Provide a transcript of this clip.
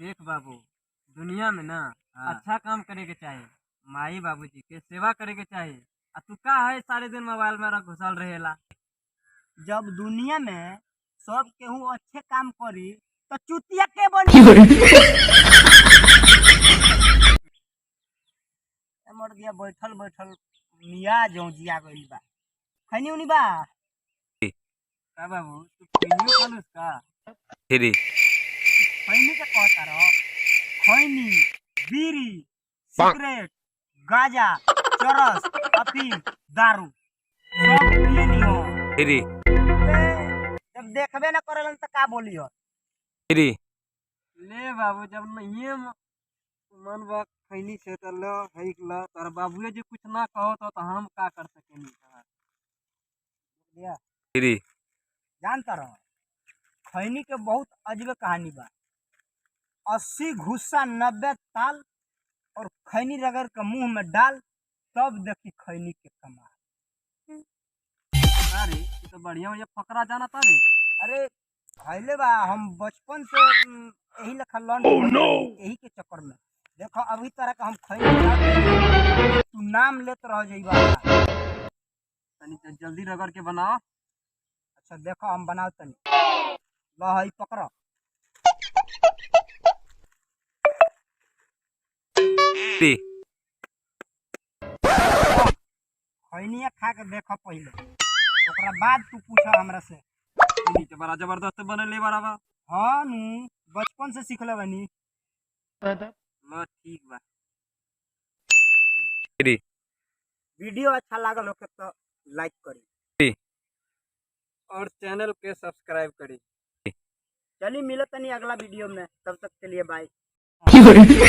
देख बाबू, दुनिया में ना अच्छा काम करे के चाही। माई बाबूजी के सेवा करे के चाही। आ तू का है सारे दिन मोबाइल में घुसल रहेला। जब दुनिया में सब केहू अच्छे काम करी तो चुतिया के बनी। मर दिया बैठल बैठल मिया जो जिया गइल बा। खैनी उनी बा का बाबू तू खैनियो खालूस का? फ्री खैनी के कहता रह। खैनी, बीड़ी, सिगरेट, गांजा, चरस, अफीम, दारू सब पियनी हो। फ्री जब देखबे न करलन त का बोली हो। फ्री ले बाबू, जब नहीं मन बा खैनी से तो लो हैक ला। तार बाबूए जी कुछ ना कहो तो हम का कर सकेनी। फ्री जानता रहो, खैनी के बहुत अजब कहानी बा। 80 घुस्सा 90 ताल और खैनी रगड़ के मुंह में डाल, तब देखी खैनी के कमाल। अरे ये तो बढ़िया बढ़िया फकरा जाना तारे। अरे खैले बा, हम बचपन से यही लेखा यही के चक्कर में देखो अभी तरह का हम खैनी तू नाम लेत रह जाइबा। तनी तो जल्दी रगड़ के बनाओ। अच्छा देखो हम बनाओ तनी। लो हई पकड़ो। फ्री खैनिया खा के देखो पहले, ओकरा बाद तू पूछो हमरा से। खैनी तो बड़ा जबरदस्त बनेले बराबर। हाँ नु बचपन से सीखले बनी। लो ठीक बा। फ्री वीडियो अच्छा लागल हो तो लाइक करी फ्री और चैनल के सब्सक्राइब करी। चलिए मिलो तनी अगला वीडियो में, तब तक के लिए बाय।